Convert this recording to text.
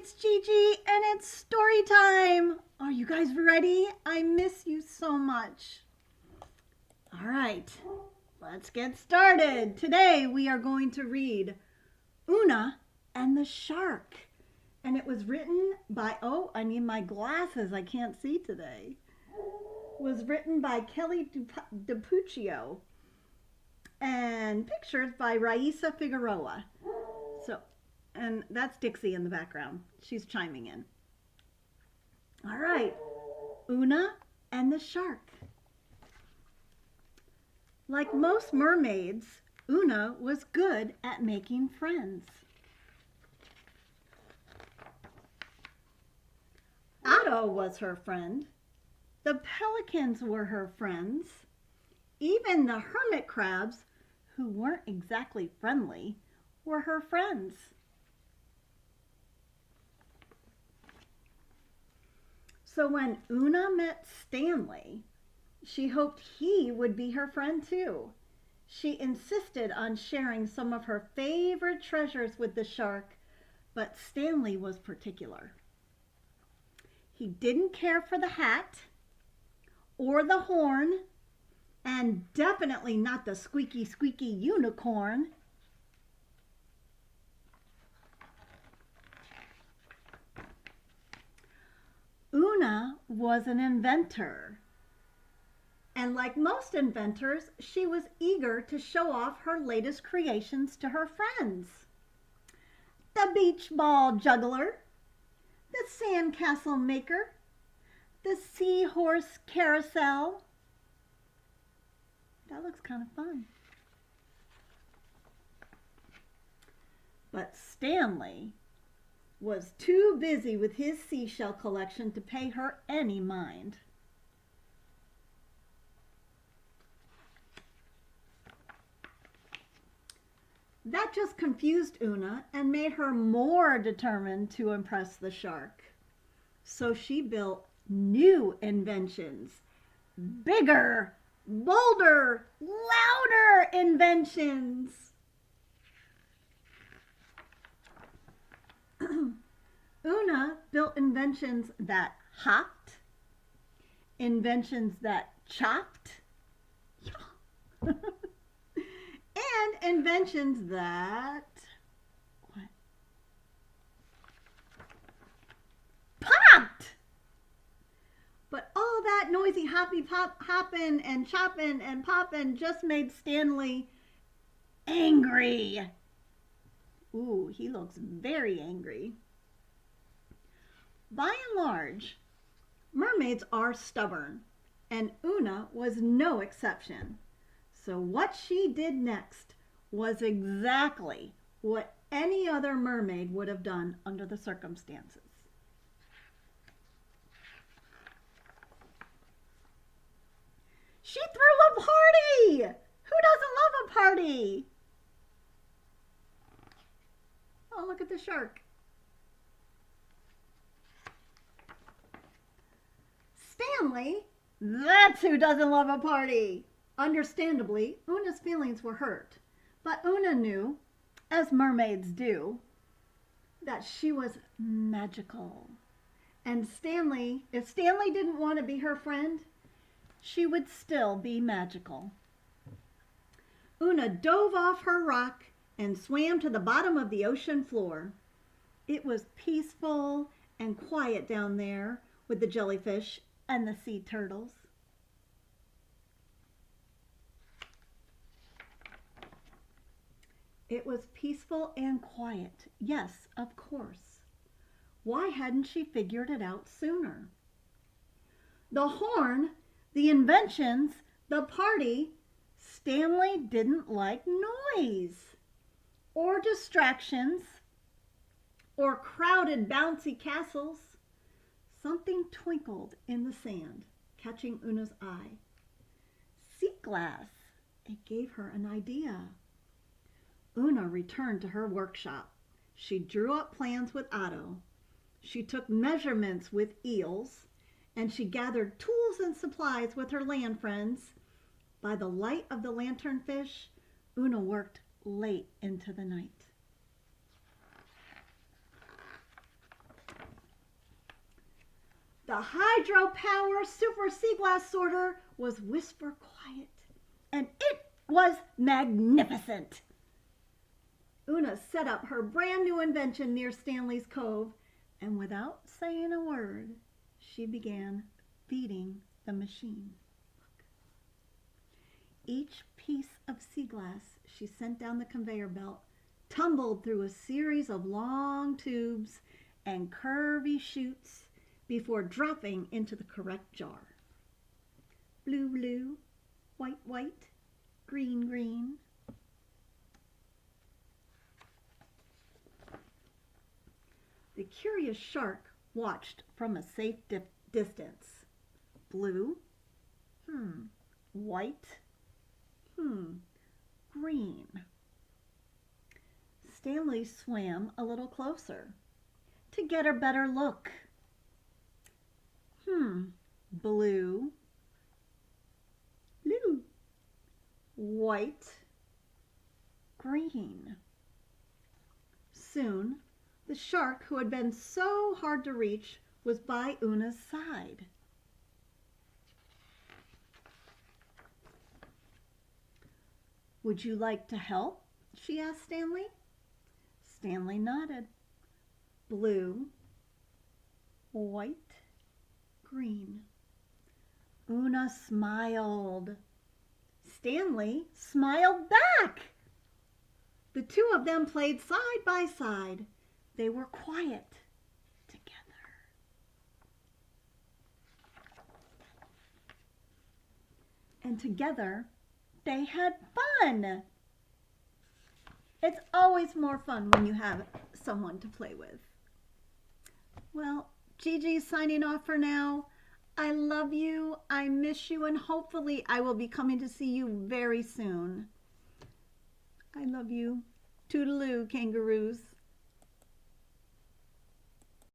it's Gigi and it's story time. Are you guys ready? I miss you so much. All right, let's get started. Today we are going to read Oona and the Shark. And it was written by, oh, I need my glasses. I can't see today. It was written by Kelly DiPucchio. And pictures by Raisa Figueroa. And that's Dixie in the background. She's chiming in. All right, Oona and the Shark. Like most mermaids, Oona was good at making friends. Otto was her friend. The pelicans were her friends. Even the hermit crabs, who weren't exactly friendly, were her friends. So when Oona met Stanley, she hoped he would be her friend too. She insisted on sharing some of her favorite treasures with the shark, but Stanley was particular. He didn't care for the hat or the horn, and definitely not the squeaky, squeaky unicorn. Oona was an inventor. And like most inventors, she was eager to show off her latest creations to her friends. The beach ball juggler, the sandcastle maker, the seahorse carousel. That looks kind of fun. But Stanley was too busy with his seashell collection to pay her any mind. That just confused Oona and made her more determined to impress the shark. So she built new inventions, bigger, bolder, louder inventions. Oona built inventions that hopped, inventions that chopped, and inventions that popped. But all that noisy hopping and chopping and popping just made Stanley angry. Ooh, he looks very angry. By and large, mermaids are stubborn, and Oona was no exception. So what she did next was exactly what any other mermaid would have done under the circumstances. She threw a party! Who doesn't love a party? Oh, look at the shark. Stanley, that's who doesn't love a party. Understandably, Oona's feelings were hurt, but Oona knew, as mermaids do, that she was magical. And Stanley, if Stanley didn't want to be her friend, she would still be magical. Oona dove off her rock and swam to the bottom of the ocean floor. It was peaceful and quiet down there with the jellyfish and the sea turtles. It was peaceful and quiet. Yes, of course. Why hadn't she figured it out sooner? The horn, the inventions, the party, Stanley didn't like noise or distractions or crowded bouncy castles. Something twinkled in the sand, catching Oona's eye. Sea glass. It gave her an idea. Oona returned to her workshop. She drew up plans with Otto. She took measurements with eels, and she gathered tools and supplies with her land friends. By the light of the lanternfish, Oona worked late into the night. The hydropower super sea glass sorter was whisper quiet, and it was magnificent. Oona set up her brand new invention near Stanley's Cove, and without saying a word, she began feeding the machine. Each piece of sea glass she sent down the conveyor belt tumbled through a series of long tubes and curvy chutes before dropping into the correct jar. Blue, blue, white, white, green, green. The curious shark watched from a safe distance. Blue, white, green. Stanley swam a little closer to get a better look. Blue, blue, white, green. Soon, the shark, who had been so hard to reach, was by Oona's side. Would you like to help? She asked Stanley. Stanley nodded. Blue, white, green. Oona smiled. Stanley smiled back. The two of them played side by side. They were quiet together. And together, they had fun. It's always more fun when you have someone to play with. Well, Gigi's signing off for now. I love you, I miss you, and hopefully I will be coming to see you very soon. I love you. Toodaloo, kangaroos.